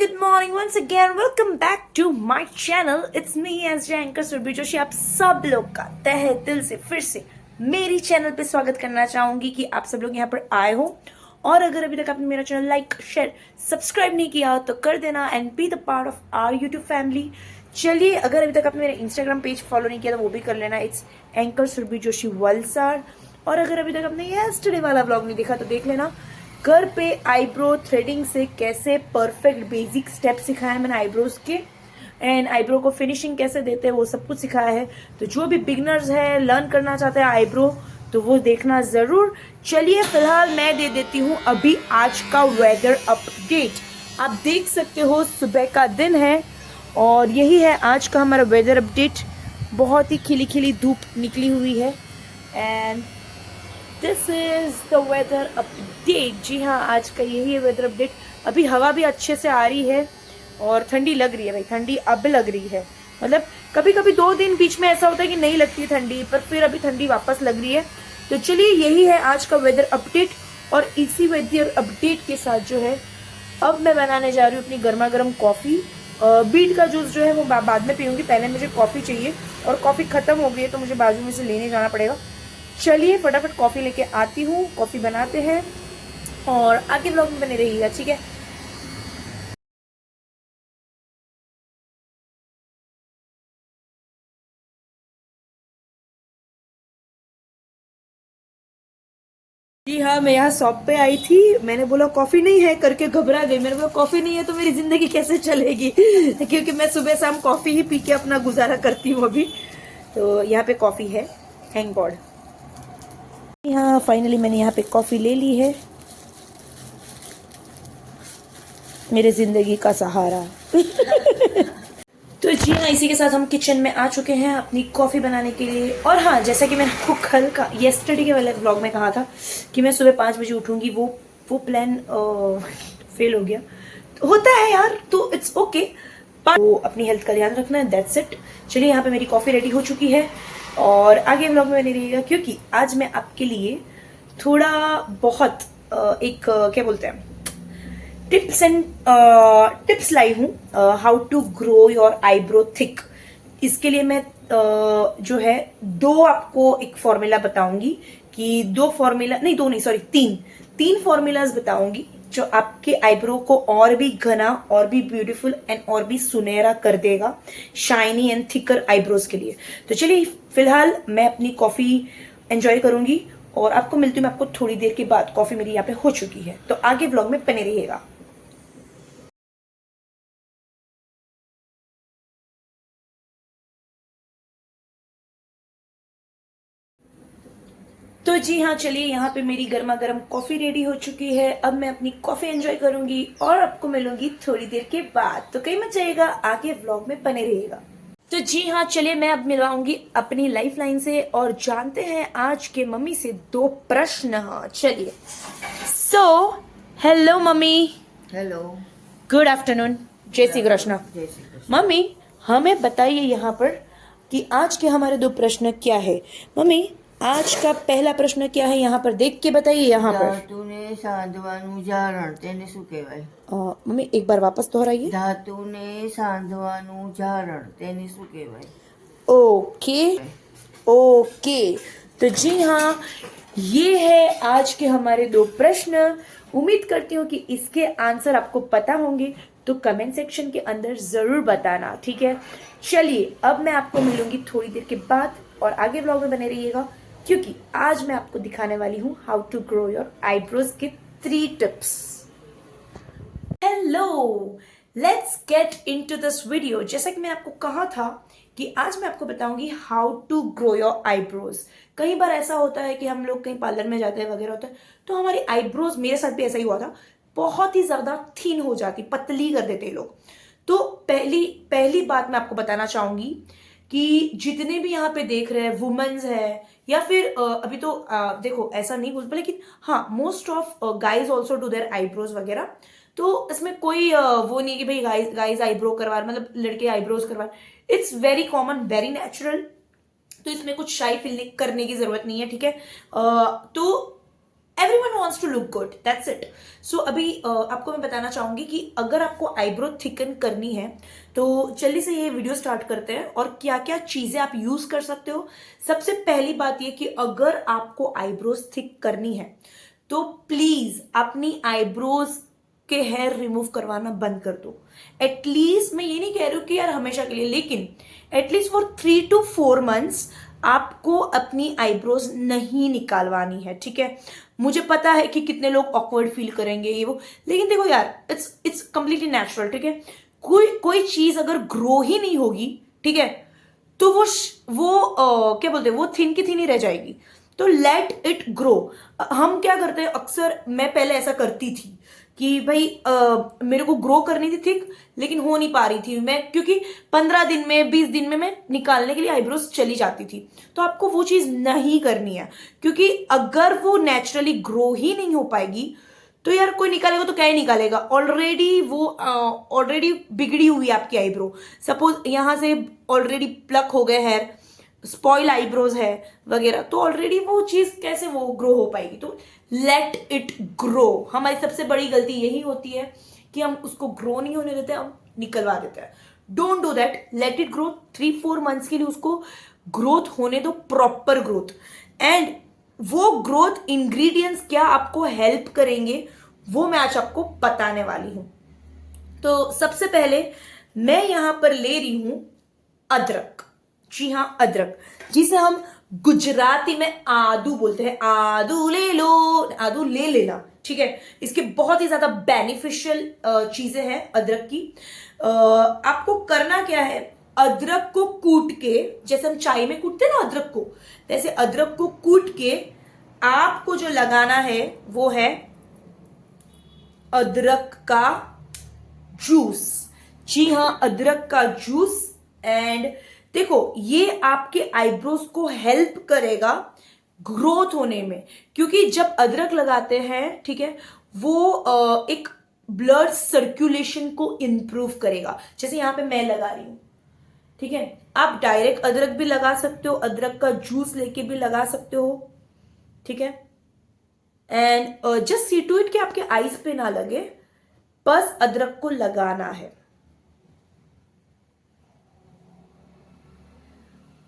good morning once again. Welcome back to my channel. It's me as anchor Surabhi Joshi. आप सब लोग का तहे दिल से फिर से मेरी चैनल पे स्वागत करना चाहूंगी कि आप सब लोग यहाँ पर आए हो. और अगर अभी तक आपने मेरा चैनल लाइक शेयर सब्सक्राइब नहीं किया तो कर देना and be the part of our YouTube family. चलिए, अगर अभी तक आपने मेरा इंस्टाग्राम पेज फॉलो नहीं किया तो वो भी कर लेना. It's anchor Surabhi Joshi Valsad. और अगर अभी तक आपने यस्टरडे वाला व्लॉग नहीं देखा तो देख लेना. घर पे आईब्रो थ्रेडिंग से कैसे परफेक्ट बेसिक स्टेप सिखाया मैंने आईब्रोज के, एंड आईब्रो को फिनिशिंग कैसे देते हैं वो सब कुछ सिखाया है. तो जो भी बिगनर्स है लर्न करना चाहते हैं आईब्रो तो वो देखना ज़रूर. चलिए, फिलहाल मैं दे देती हूँ अभी आज का वेदर अपडेट. आप देख सकते हो सुबह का दिन है और यही है आज का हमारा वेदर अपडेट. बहुत ही खिली खिली धूप निकली हुई है and this is the weather update. जी हाँ, आज का यही है वेदर अपडेट. अभी हवा भी अच्छे से आ रही है और ठंडी लग रही है. भाई ठंडी अब लग रही है. मतलब कभी कभी 2 दिन बीच में ऐसा होता है कि नहीं लगती ठंडी, पर फिर अभी ठंडी वापस लग रही है. तो चलिए, यही है आज का वेदर अपडेट. और इसी वेदर अपडेट के साथ जो है अब मैं बनाने जा रही हूँ अपनी गर्मा गर्म कॉफ़ी. बीट का जूस जो है वो बाद में पीऊँगी. पहले मुझे कॉफ़ी चाहिए और कॉफ़ी ख़त्म हो गई है तो मुझे बाजू में से लेने जाना पड़ेगा. चलिए फटाफट कॉफ़ी लेके आती हूँ, कॉफ़ी बनाते हैं और आगे व्लॉग में बने रहिएगा. ठीक है. जी हाँ, मैं यहाँ शॉप पे आई थी. मैंने बोला कॉफ़ी नहीं है करके घबरा गई. मैंने बोला कॉफ़ी नहीं है तो मेरी ज़िंदगी कैसे चलेगी क्योंकि मैं सुबह शाम कॉफ़ी ही पी के अपना गुजारा करती हूँ अभी. तो यहाँ पे कॉफ़ी है, थैंक गॉड. यहाँ फाइनली मैंने यहाँ पे कॉफ़ी ले ली है, मेरे ज़िंदगी का सहारा. तो जी हाँ, इसी के साथ हम किचन में आ चुके हैं अपनी कॉफ़ी बनाने के लिए. और हाँ, जैसा कि मैंने आपको कल का येस्टरडे के वाले व्लॉग में कहा था कि मैं सुबह 5 बजे उठूँगी, वो प्लान फेल हो गया. तो होता है यार, तो इट्स ओके. तो अपनी हेल्थ का ध्यान रखना है, दैट्स इट. चलिए, यहाँ पे मेरी कॉफ़ी रेडी हो चुकी है और आगे व्लॉग में बने रहिएगा क्योंकि आज मैं आपके लिए थोड़ा बहुत एक क्या बोलते हैं टिप्स लाई हूँ. How to grow your eyebrow thick. इसके लिए मैं जो है 2 आपको एक फॉर्मूला बताऊंगी कि 2 फॉर्मूला नहीं, 2 नहीं सॉरी 3 फॉर्मूलाज बताऊंगी जो आपके आईब्रो को और भी घना और भी ब्यूटीफुल एंड और भी सुनहरा कर देगा शाइनी एंड थिकर आईब्रोज के लिए. तो चलिए, फिलहाल मैं अपनी कॉफी एंजॉय करूंगी और आपको मिलती हूँ मैं आपको थोड़ी देर के बाद. कॉफी मेरी यहाँ पे हो चुकी है तो आगे व्लॉग में बने रहिएगा. तो जी हाँ, चलिए, यहाँ पे मेरी गर्मा गर्म कॉफी रेडी हो चुकी है. अब मैं अपनी कॉफी एंजॉय करूंगी और आपको मिलूंगी थोड़ी देर के बाद. तो कहीं मत जाइएगा, आगे व्लॉग में बने रहिएगा. तो जी हाँ, चलिए, मैं अब मिलवाऊंगी अपनी लाइफ लाइन से और जानते हैं आज के मम्मी से 2 प्रश्न. चलिए. So hello mummy. Hello. Good afternoon. जय श्री कृष्ण. जय श्री कृष्ण. मम्मी, हमें बताइए यहाँ पर कि आज के हमारे 2 प्रश्न क्या है. मम्मी, आज का पहला प्रश्न क्या है यहाँ पर देख के बताइए. यहाँ पर धातुने સાંધવાનું જારણ તેને શું કહેવાય? मम्मी एक बार वापस दोहराइए. धातुने સાંધવાનું જારણ તેને શું કહેવાય? Okay okay. तो जी हाँ, ये है आज के हमारे 2 प्रश्न. उम्मीद करती हूँ कि इसके आंसर आपको पता होंगे तो कमेंट सेक्शन के अंदर जरूर बताना. ठीक है. चलिए, अब मैं आपको मिलूंगी थोड़ी देर के बाद और आगे व्लॉग में बने रहिएगा क्योंकि आज मैं आपको दिखाने वाली हूँ how to grow your eyebrows के 3 tips. Hello, let's get into this video. जैसा कि मैंने आपको कहा था कि आज मैं आपको बताऊंगी how to grow your eyebrows. कई बार ऐसा होता है कि हम लोग कहीं पार्लर में जाते हैं वगैरह होता है तो हमारी आईब्रोज, मेरे साथ भी ऐसा ही हुआ था, बहुत ही ज्यादा थिन हो जाती, पतली कर देते लोग. तो पहली बात मैं आपको बताना चाहूंगी कि जितने भी यहाँ पे देख रहे हैं वुमेन्स है या फिर अभी तो देखो ऐसा नहीं बोलते लेकिन हाँ, most of guys also do their eyebrows वगैरह. तो इसमें कोई वो नहीं कि भाई गाइज आईब्रो करवा, मतलब लड़के आईब्रोज करवा. It's very common, very natural. तो इसमें कुछ शाई फील करने की जरूरत नहीं है. ठीक है. तो everyone wants to look good, that's it. So अभी आपको मैं बताना चाहूंगी कि अगर आपको आईब्रो थिकन करनी है तो जल्दी से ये वीडियो स्टार्ट करते हैं और क्या क्या चीजें आप यूज कर सकते हो। सबसे पहली बात ये कि अगर आपको आईब्रोज थिक करनी है तो प्लीज अपनी आईब्रोज के हेयर रिमूव करवाना बंद कर दो। एटलीस्ट मैं ये नहीं कह रही हूँ कि यार हमेशा के लिए, लेकिन एटलीस्ट फॉर 3 to 4 months आपको अपनी आईब्रोज नहीं निकालवानी है, ठीक है। मुझे पता है कि कितने लोग ऑकवर्ड फील करेंगे ये वो, लेकिन देखो यार इट्स कम्प्लीटली नेचुरल, ठीक है। कोई कोई चीज अगर ग्रो ही नहीं होगी, ठीक है, तो क्या बोलते हैं, वो थिन की थिन ही रह जाएगी। तो लेट इट ग्रो। हम क्या करते हैं अक्सर, मैं पहले ऐसा करती थी कि भाई मेरे को ग्रो करनी थी थिक, लेकिन हो नहीं पा रही थी मैं, क्योंकि 15 दिन में 20 दिन में मैं निकालने के लिए आईब्रोज चली जाती थी। तो आपको वो चीज नहीं करनी है, क्योंकि अगर वो नेचुरली ग्रो ही नहीं हो पाएगी तो यार कोई निकालेगा तो क्या ही निकालेगा। ऑलरेडी बिगड़ी हुई है आपकी आईब्रो। सपोज यहां से ऑलरेडी प्लक हो गए हेयर, स्पॉइल आईब्रोज है वगैरह, तो ऑलरेडी वो चीज कैसे वो ग्रो हो पाएगी। तो लेट इट ग्रो। हमारी सबसे बड़ी गलती यही होती है कि हम उसको ग्रो नहीं होने देते, हम निकलवा देते हैं। Don't do that, let it grow. 3-4 months के लिए उसको ग्रोथ होने दो, प्रॉपर ग्रोथ। एंड वो ग्रोथ इंग्रेडिएंट्स क्या आपको हेल्प करेंगे वो मैं आज आपको बताने वाली हूं। तो सबसे पहले मैं यहां पर ले रही हूं अदरक। जी हाँ, अदरक, जिसे हम गुजराती में आदू बोलते हैं। आदू ले लो, आदू ले लेना, ठीक है। इसके बहुत ही ज्यादा बेनिफिशियल चीजें हैं अदरक की। आपको करना क्या है, अदरक को कूट के, जैसे हम चाय में कूटते हैं ना अदरक को, वैसे अदरक को कूट के आपको जो लगाना है वो है अदरक का जूस। जी हाँ, अदरक का जूस। एंड देखो, ये आपके आईब्रोज को हेल्प करेगा ग्रोथ होने में, क्योंकि जब अदरक लगाते हैं, ठीक है, वो एक ब्लड सर्कुलेशन को इंप्रूव करेगा। जैसे यहां पे मैं लगा रही हूं, ठीक है। आप डायरेक्ट अदरक भी लगा सकते हो, अदरक का जूस लेके भी लगा सकते हो, ठीक है। And just see to it कि आपके आईज पे ना लगे, बस अदरक को लगाना है।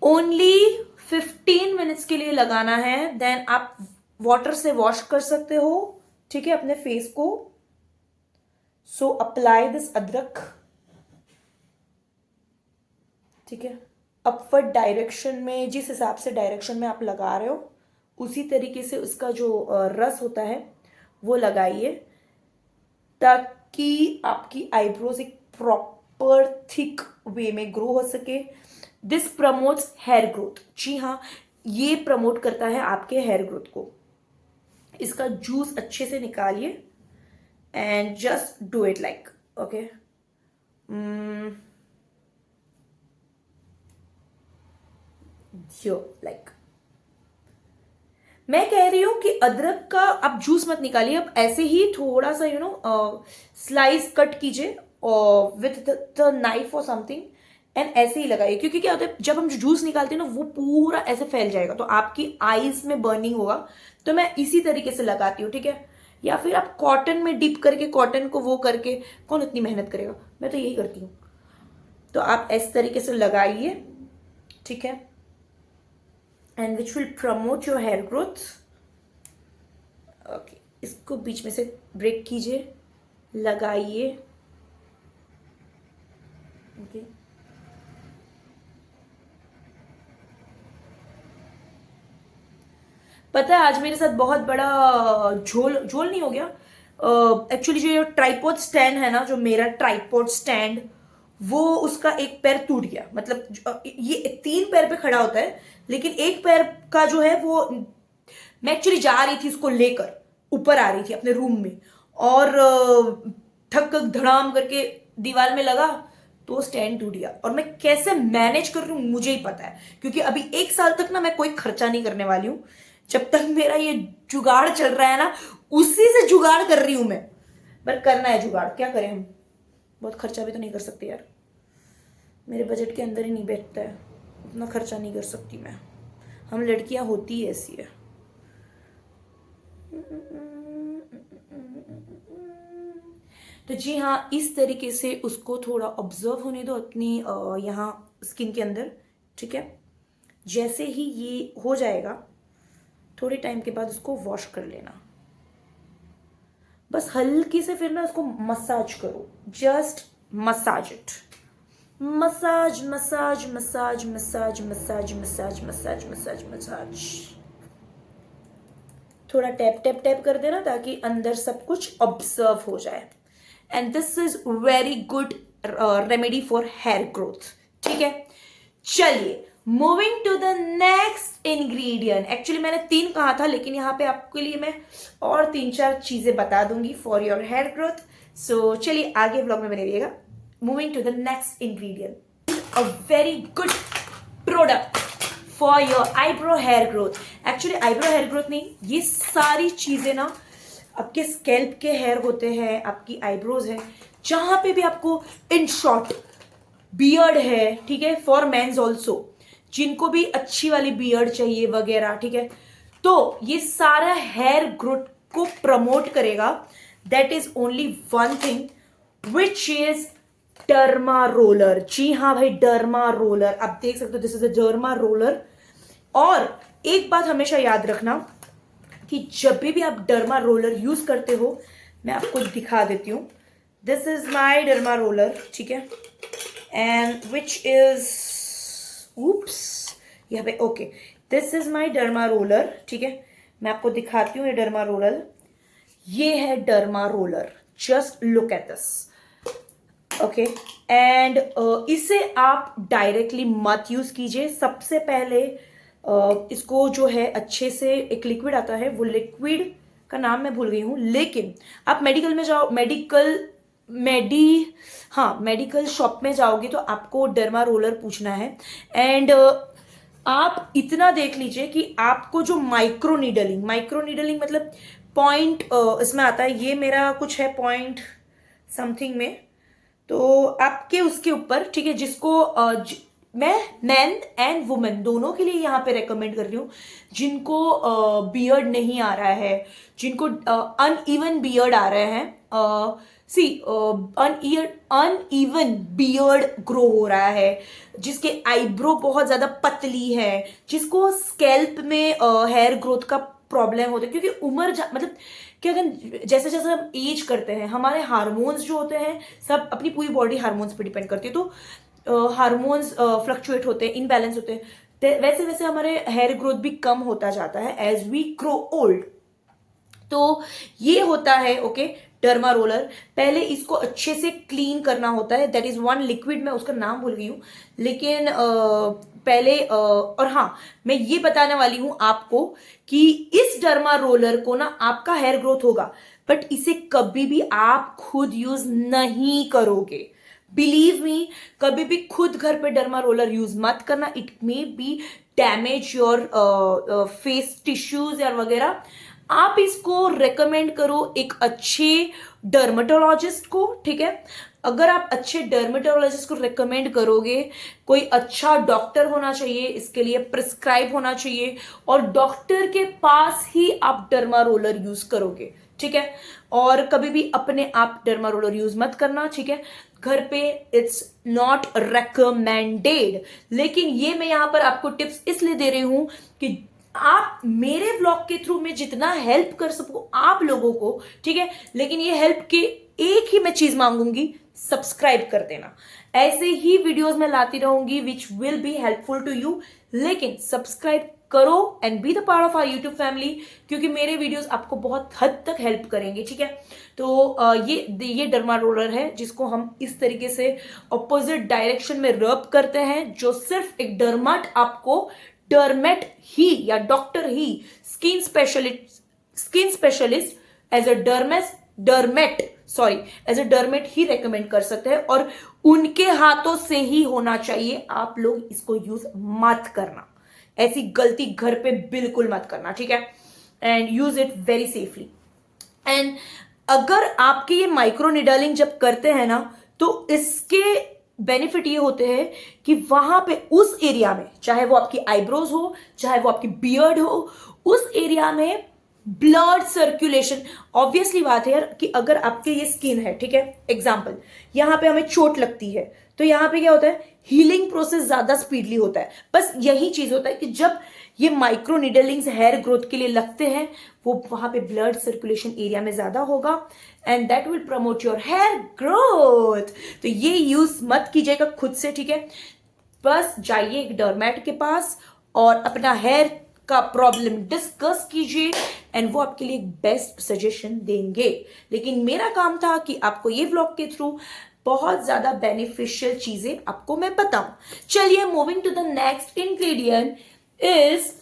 ओनली 15 मिनट्स के लिए लगाना है। देन आप वाटर से वॉश कर सकते हो, ठीक है, अपने फेस को। सो अप्लाई दिस अदरक, ठीक है, अपवर्ड डायरेक्शन में, जिस हिसाब से डायरेक्शन में आप लगा रहे हो उसी तरीके से उसका जो रस होता है वो लगाइए, ताकि आपकी आईब्रोज एक प्रॉपर थिक वे में ग्रो हो सके। This promotes hair growth. जी हाँ, ये प्रमोट करता है आपके हेयर ग्रोथ को। इसका जूस अच्छे से निकालिए and just do it like, okay. Yo like, मैं कह रही हूं कि अदरक का आप जूस मत निकालिए, अब ऐसे ही थोड़ा सा स्लाइस कट कीजिए विथ द नाइफ और समथिंग, एंड ऐसे ही लगाइए। क्योंकि क्या होता है, जब हम जूस निकालते हैं ना, वो पूरा ऐसे फैल जाएगा तो आपकी आईज में बर्निंग होगा। तो मैं इसी तरीके से लगाती हूँ, ठीक है। या फिर आप कॉटन में डिप करके, कॉटन को वो करके, कौन इतनी मेहनत करेगा, मैं तो यही करती हूँ। तो आप इस तरीके से लगाइए, ठीक है, and which will promote your hair growth. Okay, इसको बीच में से ब्रेक कीजिए, लगाइए, ओके। पता है आज मेरे साथ बहुत बड़ा झोल झोल नहीं हो गया। एक्चुअली जो ट्राइपॉड स्टैंड है ना, जो मेरा ट्राइपॉड स्टैंड, वो उसका एक पैर टूट गया। मतलब ये 3 पैर पे खड़ा होता है, लेकिन एक पैर का जो है वो, मैं एक्चुअली जा रही थी इसको लेकर, ऊपर आ रही थी अपने रूम में, और ठक धड़ाम करके दीवार में लगा तो स्टैंड टूट गया। और मैं कैसे मैनेज कर रही हूँ मुझे ही पता है, क्योंकि अभी 1 साल तक ना मैं कोई खर्चा नहीं करने वाली हूँ। जब तक मेरा ये जुगाड़ चल रहा है ना, उसी से जुगाड़ कर रही हूं मैं। पर करना है जुगाड़, क्या करें हम, बहुत खर्चा भी तो नहीं कर सकते यार, मेरे बजट के अंदर ही नहीं बैठता है, उतना खर्चा नहीं कर सकती मैं। हम लड़कियां होती ही ऐसी है। तो जी हाँ, इस तरीके से उसको थोड़ा ऑब्जर्व होने दो अपनी यहाँ स्किन के अंदर, ठीक है। जैसे ही ये हो जाएगा थोड़े टाइम के बाद उसको वॉश कर लेना, बस हल्की से फिर ना उसको मसाज करो, just massage it, massage massage massage massage massage massage massage massage massage, थोड़ा टैप टैप टैप कर देना ताकि अंदर सब कुछ ऑब्जर्व हो जाए। And this is very good remedy for hair growth, ठीक है। चलिए moving to the next ingredient. Actually मैंने 3 कहा था, लेकिन यहाँ पे आपके लिए मैं और 3-4 चीजें बता दूंगी for your hair growth. So चलिए आगे ब्लॉग में बने रहिएगा। Moving to the next ingredient, a very good product for your eyebrow hair growth. Actually eyebrow hair growth नहीं, ये सारी चीजें ना आपके स्कैल्प के हेयर होते हैं, आपकी आईब्रोज है, जहां पे भी आपको इन शॉर्ट बियर्ड है, ठीक है, फॉर मेंस ऑल्सो, जिनको भी अच्छी वाली बियर्ड चाहिए वगैरह, ठीक है, तो ये सारा हेयर ग्रोथ को प्रमोट करेगा। That is only one thing which is derma roller. जी हाँ भाई, डर्मा रोलर आप देख सकते हो, this is a derma roller. और एक बात हमेशा याद रखना कि जब भी आप डर्मा रोलर यूज करते हो, मैं आपको दिखा देती हूं, this is my derma roller, ठीक है, एंड विच इज ऊप्स यहाँ पे, okay, this is my derma roller, ठीक है। मैं आपको दिखाती हूँ ये डर्मा रोलर, ये है derma roller, just look at this, okay. And इसे आप डायरेक्टली मत यूज कीजिए। सबसे पहले इसको जो है अच्छे से, एक लिक्विड आता है, वो लिक्विड का नाम मैं भूल गई हूँ, लेकिन आप मेडिकल में जाओ, मेडिकल शॉप में जाओगे तो आपको डर्मा रोलर पूछना है। एंड आप इतना देख लीजिए कि आपको जो माइक्रो नीडलिंग मतलब पॉइंट इसमें आता है, ये मेरा कुछ है पॉइंट समथिंग में, तो आपके उसके ऊपर, ठीक है, जिसको मैं मैन एंड वुमेन दोनों के लिए यहाँ पे रेकमेंड कर रही हूँ, जिनको बियर्ड नहीं आ रहा है, जिनको अनइवन बियर्ड आ रहे हैं, अनइवन बियर्ड ग्रो हो रहा है, जिसके आईब्रो बहुत ज्यादा पतली है, जिसको स्कैल्प में हेयर ग्रोथ का प्रॉब्लम होता है, क्योंकि उम्र मतलब क्या कहते, जैसे जैसे हम एज करते हैं, हमारे हार्मोन्स जो होते हैं, सब अपनी पूरी बॉडी हार्मोन्स पे डिपेंड करती है, तो हार्मोन्स फ्लक्चुएट होते हैं, इनबैलेंस होते हैं, वैसे वैसे हमारे हेयर ग्रोथ भी कम होता जाता है एज वी ग्रो ओल्ड। तो ये होता है, ओके, डर्मा रोलर। पहले इसको अच्छे से क्लीन करना होता है, दैट इज वन लिक्विड, मैं उसका नाम भूल गई हूँ, लेकिन पहले और हाँ, मैं ये बताने वाली हूं आपको कि इस डर्मा रोलर को ना आपका हेयर ग्रोथ होगा, बट इसे कभी भी आप खुद यूज नहीं करोगे। बिलीव मी, कभी भी खुद घर पे डर्मा रोलर यूज मत करना, it may be damage your face tissues या वगैरह। आप इसको रेकमेंड करो एक अच्छे डर्मेटोलॉजिस्ट को, ठीक है। अगर आप अच्छे डर्मेटोलॉजिस्ट को रेकमेंड करोगे, कोई अच्छा डॉक्टर होना चाहिए, इसके लिए प्रिस्क्राइब होना चाहिए, और डॉक्टर के पास ही आप डर्मा रोलर यूज करोगे, ठीक है। और कभी भी अपने आप डर्मा रोलर यूज मत करना, ठीक है, घर पे इट्स नॉट रेकमेंडेड। लेकिन ये मैं यहां पर आपको टिप्स इसलिए दे रही हूं कि आप मेरे ब्लॉग के थ्रू में जितना हेल्प कर सकूं आप लोगों को, ठीक है, लेकिन ये हेल्प के एक ही मैं चीज मांगूंगी, सब्सक्राइब कर देना। ऐसे ही वीडियोस मैं लाती रहूंगी which will be helpful to you, लेकिन सब्सक्राइब करो and be the part of our YouTube family, क्योंकि मेरे वीडियोस आपको बहुत हद तक हेल्प करेंगे, ठीक है। तो ये डर्मा रोलर है, जिसको हम इस तरीके से ऑपोजिट डायरेक्शन में रब करते हैं, जो सिर्फ एक डर्मेट आपको, डर्मेट ही या डॉक्टर ही, skin specialist as a dermat ही रेकमेंड कर सकते हैं, और उनके हाथों से ही होना चाहिए। आप लोग इसको यूज मत करना, ऐसी गलती घर पे बिल्कुल मत करना, ठीक है, and use it very safely. And अगर आपके ये माइक्रो निडलिंग जब करते हैं ना, तो इसके बेनिफिट ये होते हैं कि वहां पे उस एरिया में, चाहे वो आपकी आईब्रोज हो, चाहे वो आपकी बियर्ड हो, उस एरिया में ब्लड सर्कुलेशन। ऑब्वियसली बात है यार कि अगर आपके ये स्किन है, ठीक है, एग्जाम्पल यहाँ पे हमें चोट लगती है तो यहाँ पे क्या होता है, हीलिंग प्रोसेस ज्यादा स्पीडली होता है। बस यही चीज होता है कि जब ये माइक्रो निडलिंग्स हेयर ग्रोथ के लिए लगते हैं, वो वहां पे ब्लड सर्कुलेशन एरिया में ज्यादा होगा and that will promote your hair growth. तो ये यूज मत कीजिएगा खुद से, ठीक है। बस जाइए एक डर्मेट के पास और अपना हेयर का प्रॉब्लम डिस्कस कीजिए एंड वो आपके लिए एक बेस्ट सजेशन देंगे। लेकिन मेरा काम था कि आपको ये व्लॉग के थ्रू बहुत ज्यादा बेनिफिशियल चीजें आपको मैं बताऊं। चलिए moving to the next ingredient is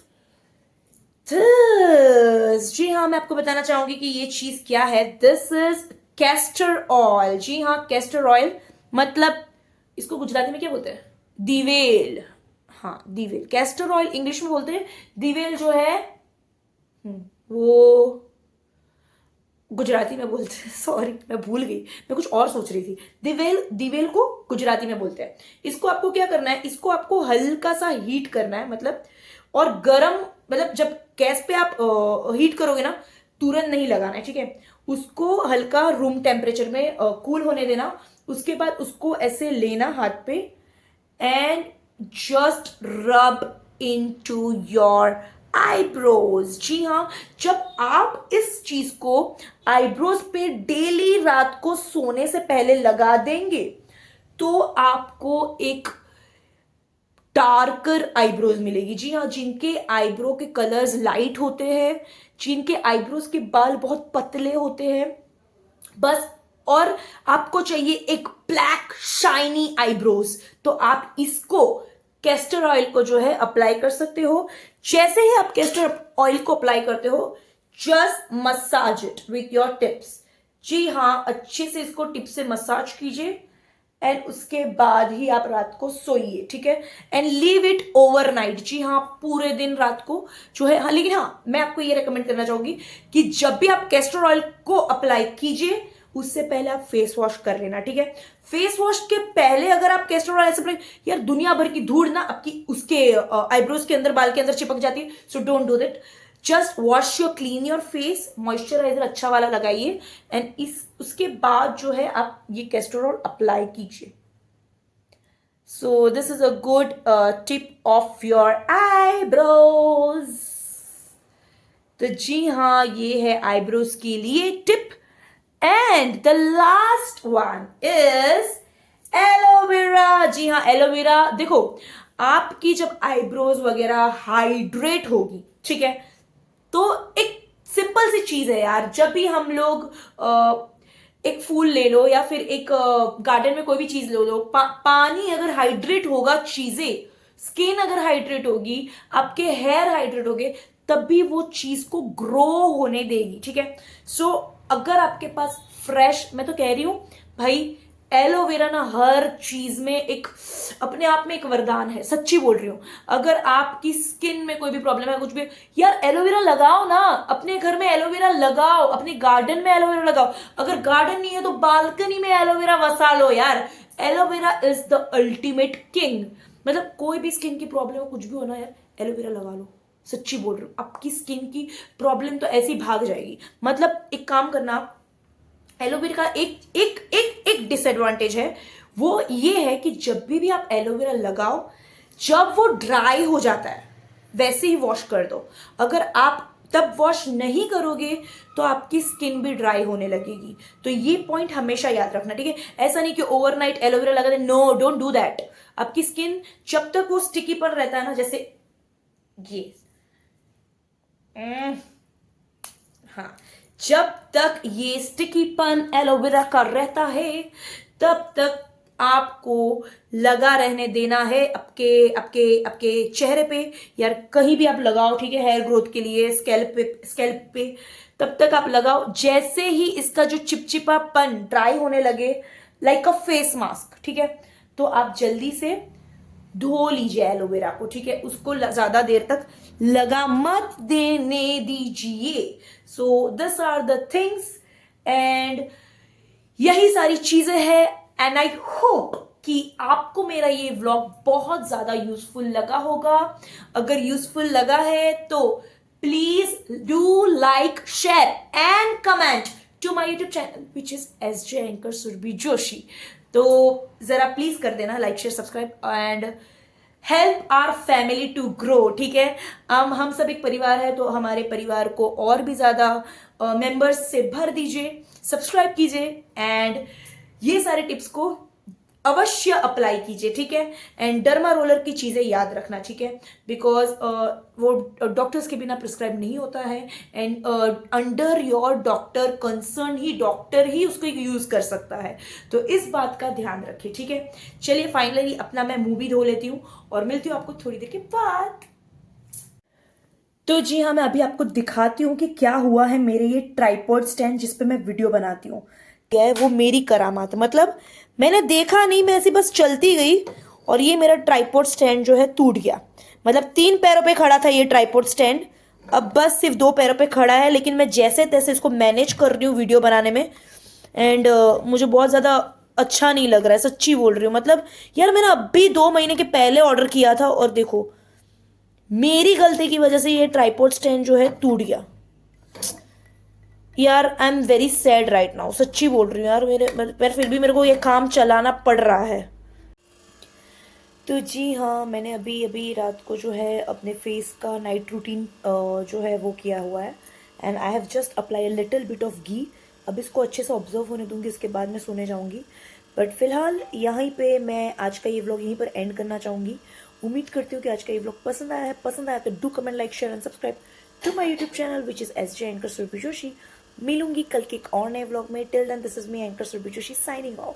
this. जी हाँ, मैं आपको बताना चाहूंगी कि ये चीज क्या है। This is castor oil. जी हाँ, कैस्टर ऑयल मतलब इसको गुजराती में क्या बोलते हैं, दिवेल। हाँ, दिवेल। कैस्टर ऑयल इंग्लिश में बोलते हैं, दिवेल जो है वो गुजराती में बोलते हैं। सॉरी, मैं भूल गई, मैं कुछ और सोच रही थी। दिवेल, दिवेल को गुजराती में बोलते हैं। इसको आपको क्या करना है, इसको आपको हल्का सा हीट करना है, मतलब और गरम, मतलब जब गैस पे आप हीट करोगे ना, तुरंत नहीं लगाना है, ठीक है। उसको हल्का रूम टेम्परेचर में कूल होने देना। उसके बाद उसको ऐसे लेना हाथ पे and just rub into your eyebrows. जी हाँ, जब आप इस चीज को आईब्रोज पे डेली रात को सोने से पहले लगा देंगे तो आपको एक डार्कर आईब्रोज मिलेगी। जी हाँ, जिनके आईब्रो के कलर्स लाइट होते हैं, जिनके आईब्रोज के बाल बहुत पतले होते हैं, बस, और आपको चाहिए एक ब्लैक शाइनी आईब्रोज, तो आप इसको कैस्टर ऑयल को जो है अप्लाई कर सकते हो। जैसे ही आप कैस्टर ऑयल को अप्लाई करते हो, just massage it with your tips. जी हाँ, अच्छे से इसको टिप से मसाज कीजिए एंड उसके बाद ही आप रात को सोइए, ठीक है। And leave it overnight. जी हाँ, पूरे दिन रात को जो है। हाँ, लेकिन हाँ, मैं आपको ये रेकमेंड करना चाहूंगी कि जब भी आप कैस्टर ऑयल को अप्लाई कीजिए, उससे पहले आप फेस वॉश कर लेना, ठीक है। फेस वॉश के पहले अगर आप कैस्टर ऑयल ऐसे अप्लाई, यार दुनिया भर की धूल ना आपकी उसके आईब्रोज के अंदर, बाल के अंदर चिपक जाती है। So don't do that. Just wash your, clean your face, moisturiser अच्छा वाला लगाइए एंड इस उसके बाद जो है आप ये कैस्टर ऑयल अप्लाई कीजिए। So this is a good tip of your eyebrows. तो जी हाँ, ये है आईब्रोज के लिए tip. And the last one is aloe vera. जी हाँ, एलोवेरा। देखो, आपकी जब आईब्रोज वगैरह हाइड्रेट होगी, ठीक है, तो एक सिंपल सी चीज है यार, जब भी हम लोग एक फूल ले लो या फिर एक गार्डन में कोई भी चीज ले लो, पानी अगर हाइड्रेट होगा, चीजें, स्किन अगर हाइड्रेट होगी, आपके हेयर हाइड्रेट होगे, तब भी वो चीज को ग्रो होने देगी, ठीक है। सो अगर आपके पास फ्रेश, मैं तो कह रही हूं भाई, एलोवेरा ना हर चीज में एक अपने आप में एक वरदान है, सच्ची बोल रही हूँ। अगर आपकी स्किन में कोई भी प्रॉब्लम है, कुछ भी, यार एलोवेरा लगाओ ना, अपने घर में एलोवेरा लगाओ, अपने गार्डन में एलोवेरा लगाओ। अगर गार्डन नहीं है तो बालकनी में एलोवेरा वसा लो यार। Aloe vera is the ultimate king. मतलब कोई भी स्किन की प्रॉब्लम हो, कुछ भी होना यार, एलोवेरा लगा लो, सच्ची बोल रही हूँ। आपकी स्किन की प्रॉब्लम तो ऐसी भाग जाएगी। मतलब एक काम करना, एलोवेरा का एक एक एक एक डिसएडवांटेज है, वो ये है कि जब भी आप एलोवेरा लगाओ, जब वो ड्राई हो जाता है वैसे ही वॉश कर दो। अगर आप तब वॉश नहीं करोगे तो आपकी स्किन भी ड्राई होने लगेगी। तो ये पॉइंट हमेशा याद रखना, ठीक है। ऐसा नहीं कि ओवरनाइट एलोवेरा लगा दे, नो, डोंट डू दैट। आपकी स्किन जब तक वो स्टिकी पर रहता है ना, जैसे ये, हाँ, जब तक ये स्टिकीपन एलोवेरा का रहता है, तब तक आपको लगा रहने देना है आपके आपके आपके चेहरे पे, यार कहीं भी आप लगाओ, ठीक है, हेयर ग्रोथ के लिए, स्कैल्प पे तब तक आप लगाओ। जैसे ही इसका जो चिपचिपापन ड्राई होने लगे, लाइक अ फेस मास्क, ठीक है, तो आप जल्दी से धो लीजिए एलोवेरा को, ठीक है। उसको ज्यादा देर तक लगा मत देने दीजिए। So this are the things and यही सारी चीजें हैं। एंड आई होप कि आपको मेरा ये व्लॉग बहुत ज्यादा यूजफुल लगा होगा। अगर यूजफुल लगा है तो please do like, share and comment to my YouTube channel which is SJ Anchor Surbhi Joshi. तो जरा प्लीज कर देना like share subscribe and help our family to grow. ठीक है, हम सब एक परिवार है, तो हमारे परिवार को और भी ज्यादा मेंबर्स से भर दीजिए, सब्सक्राइब कीजिए एंड ये सारे टिप्स को अवश्य अप्लाई कीजिए. ठीक है, एंड डर्मा रोलर की चीजें याद रखना. ठीक है, बिकॉज वो डॉक्टर्स के बिना प्रिस्क्राइब नहीं होता है and under your doctor concern ही डॉक्टर ही उसको यूज कर सकता है. तो इस बात का ध्यान रखिए. ठीक है, चलिए फाइनली अपना मैं मुंह भी धो लेती हूँ और मिलती हूँ आपको थोड़ी देर के बाद. तो जी हाँ, मैं अभी आपको दिखाती हूँ कि क्या हुआ है मेरे ये ट्राइपॉड स्टैंड जिसपे मैं वीडियो बनाती हूँ. क्या है वो मेरी करामात, मतलब मैंने देखा नहीं, मैं ऐसी बस चलती गई और ये मेरा ट्राइपॉड स्टैंड जो है टूट गया. मतलब 3 पैरों पे खड़ा था ये ट्राइपॉड स्टैंड, अब बस सिर्फ 2 पैरों पे खड़ा है. लेकिन मैं जैसे तैसे इसको मैनेज कर रही हूँ वीडियो बनाने में एंड मुझे बहुत ज़्यादा अच्छा नहीं लग रहा है, सच्ची बोल रही हूँ. मतलब यार मैंने अभी 2 महीने के पहले ऑर्डर किया था और देखो मेरी गलती की वजह से ये ट्राइपॉड स्टैंड जो है टूट गया. यार I am very sad right now, सच्ची बोल रही हूँ यार. पर फिर भी मेरे को ये काम चलाना पड़ रहा है. तो जी हाँ, मैंने अभी अभी रात को जो है अपने फेस का नाइट रूटीन जो है वो किया हुआ है and I have just apply a little bit of ghee. अब इसको अच्छे से ऑब्जर्व होने दूंगी, इसके बाद मैं सोने जाऊंगी. बट फिलहाल यहीं पे मैं आज का ये व्लॉग यहीं पर एंड करना चाहूँगी. उम्मीद करती हूँ कि आज का ये व्लॉग पसंद आया तो do comment like share and subscribe to my YouTube channel which is SJ anchor Surabhi Joshi. मिलूंगी कल के एक और नए व्लॉग में. Till then this is me anchor Surabhi Joshi signing of.